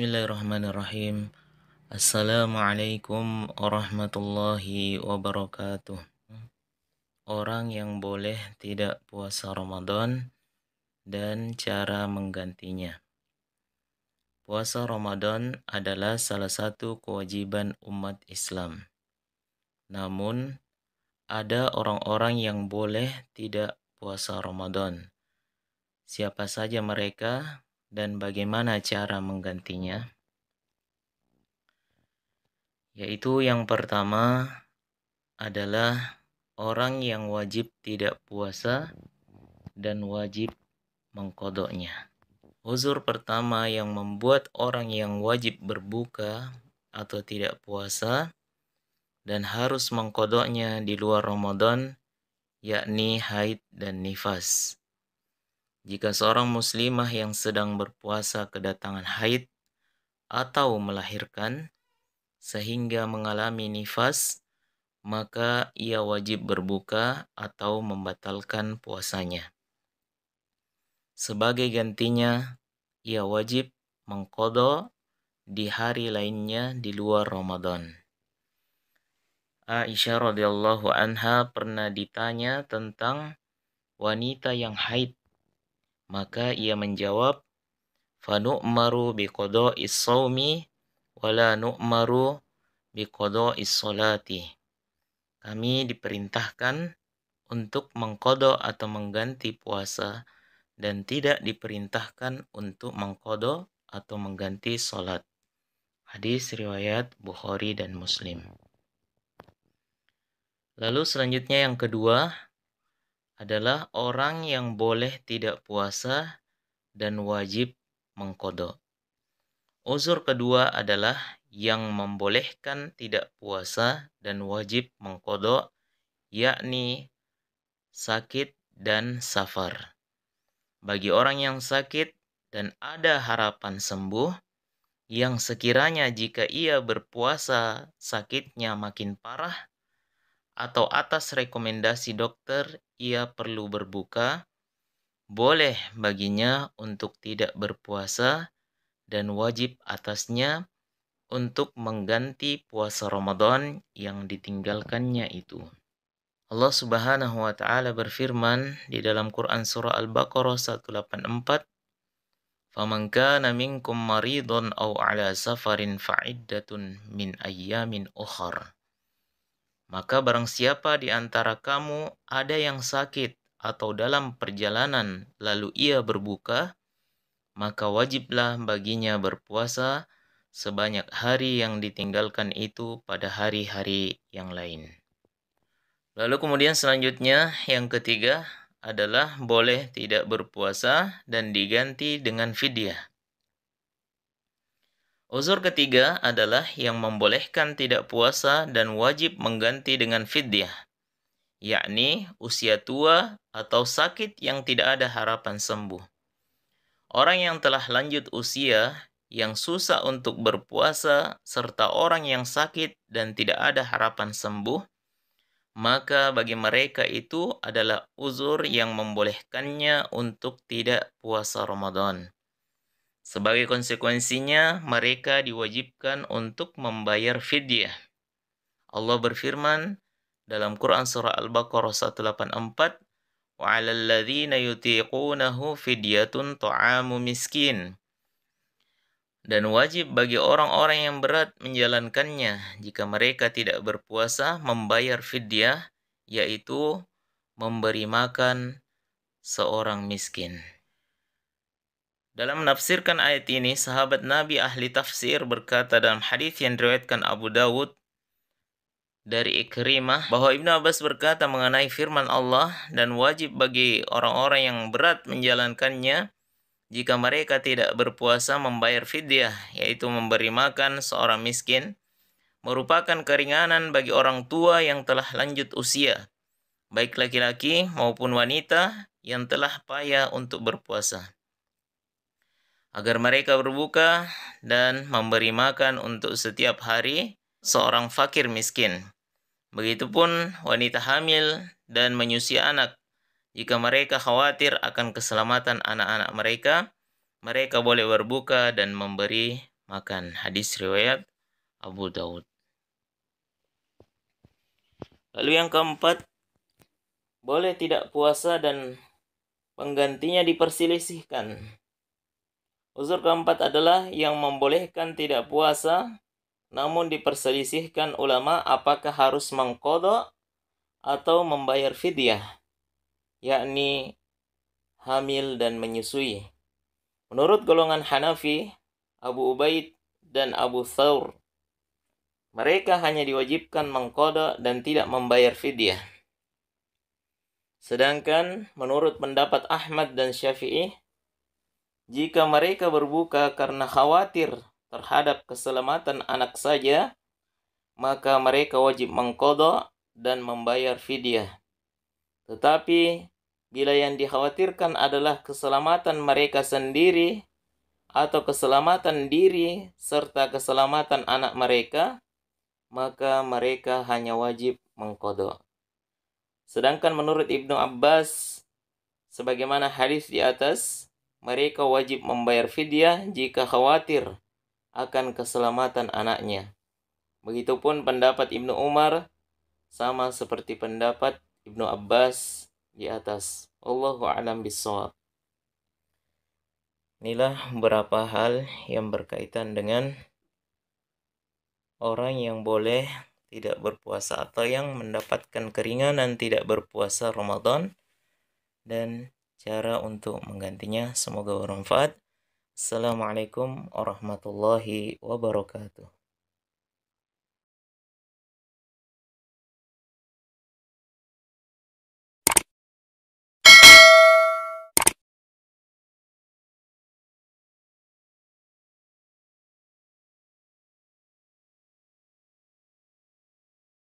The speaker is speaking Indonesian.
Bismillahirrahmanirrahim. Assalamualaikum warahmatullahi wabarakatuh. Orang yang boleh tidak puasa Ramadan dan cara menggantinya. Puasa Ramadan adalah salah satu kewajiban umat Islam. Namun, ada orang-orang yang boleh tidak puasa Ramadan. Siapa saja mereka dan bagaimana cara menggantinya? Yaitu yang pertama adalah orang yang wajib tidak puasa dan wajib mengkodoknya. Uzur pertama yang membuat orang yang wajib berbuka atau tidak puasa dan harus mengkodoknya di luar Ramadan, yakni haid dan nifas. Jika seorang muslimah yang sedang berpuasa kedatangan haid atau melahirkan sehingga mengalami nifas, maka ia wajib berbuka atau membatalkan puasanya. Sebagai gantinya, ia wajib mengqadha di hari lainnya di luar Ramadan. Aisyah radhiyallahu anha pernah ditanya tentang wanita yang haid, maka ia menjawab, "Fanu'maru biqada'is shaumi wala nu'maru biqada'is sholati." Kami diperintahkan untuk mengqadha atau mengganti puasa dan tidak diperintahkan untuk mengqadha atau mengganti salat. Hadis riwayat Bukhari dan Muslim. Lalu selanjutnya yang kedua adalah orang yang boleh tidak puasa dan wajib mengqadha. Uzur kedua adalah yang membolehkan tidak puasa dan wajib mengqadha, yakni sakit dan safar. Bagi orang yang sakit dan ada harapan sembuh, yang sekiranya jika ia berpuasa sakitnya makin parah, atau atas rekomendasi dokter ia perlu berbuka, boleh baginya untuk tidak berpuasa dan wajib atasnya untuk mengganti puasa Ramadan yang ditinggalkannya itu. Allah Subhanahu wa taala berfirman di dalam Quran surah Al-Baqarah 184, "Faman kana minkum maridun aw ala safarin fa'iddatun min ayyamin ukhar." Maka barang siapa di antara kamu ada yang sakit atau dalam perjalanan lalu ia berbuka, maka wajiblah baginya berpuasa sebanyak hari yang ditinggalkan itu pada hari-hari yang lain. Lalu kemudian selanjutnya yang ketiga adalah boleh tidak berpuasa dan diganti dengan fidyah. Uzur ketiga adalah yang membolehkan tidak puasa dan wajib mengganti dengan fidyah, yakni usia tua atau sakit yang tidak ada harapan sembuh. Orang yang telah lanjut usia, yang susah untuk berpuasa, serta orang yang sakit dan tidak ada harapan sembuh, maka bagi mereka itu adalah uzur yang membolehkannya untuk tidak puasa Ramadan. Sebagai konsekuensinya, mereka diwajibkan untuk membayar fidyah. Allah berfirman dalam Quran surah Al-Baqarah 184, "Wa 'alal ladzina yutiqunahu fidyatun ta'amu miskin." Dan wajib bagi orang-orang yang berat menjalankannya jika mereka tidak berpuasa membayar fidyah, yaitu memberi makan seorang miskin. Dalam menafsirkan ayat ini, sahabat Nabi ahli tafsir berkata dalam hadis yang diriwayatkan Abu Dawud dari Ikrimah bahwa Ibnu Abbas berkata mengenai firman Allah, dan wajib bagi orang-orang yang berat menjalankannya jika mereka tidak berpuasa membayar fidyah, yaitu memberi makan seorang miskin, merupakan keringanan bagi orang tua yang telah lanjut usia, baik laki-laki maupun wanita yang telah payah untuk berpuasa, agar mereka berbuka dan memberi makan untuk setiap hari seorang fakir miskin. Begitupun wanita hamil dan menyusui anak. Jika mereka khawatir akan keselamatan anak-anak mereka, mereka boleh berbuka dan memberi makan. Hadis riwayat Abu Daud. Lalu yang keempat, boleh tidak puasa dan penggantinya diperselisihkan. Uzur keempat adalah yang membolehkan tidak puasa, namun diperselisihkan ulama apakah harus mengqadha atau membayar fidyah, yakni hamil dan menyusui. Menurut golongan Hanafi, Abu Ubaid dan Abu Thawr, mereka hanya diwajibkan mengqadha dan tidak membayar fidyah. Sedangkan menurut pendapat Ahmad dan Syafi'i, jika mereka berbuka karena khawatir terhadap keselamatan anak saja, maka mereka wajib mengqadha dan membayar fidyah. Tetapi bila yang dikhawatirkan adalah keselamatan mereka sendiri atau keselamatan diri serta keselamatan anak mereka, maka mereka hanya wajib mengqadha. Sedangkan menurut Ibnu Abbas, sebagaimana hadis di atas, mereka wajib membayar fidyah jika khawatir akan keselamatan anaknya. Begitupun pendapat Ibnu Umar, sama seperti pendapat Ibnu Abbas di atas. Allahu a'lam bishawab. Inilah beberapa hal yang berkaitan dengan orang yang boleh tidak berpuasa atau yang mendapatkan keringanan tidak berpuasa Ramadan dan cara untuk menggantinya. Semoga bermanfaat. Assalamualaikum warahmatullahi wabarakatuh.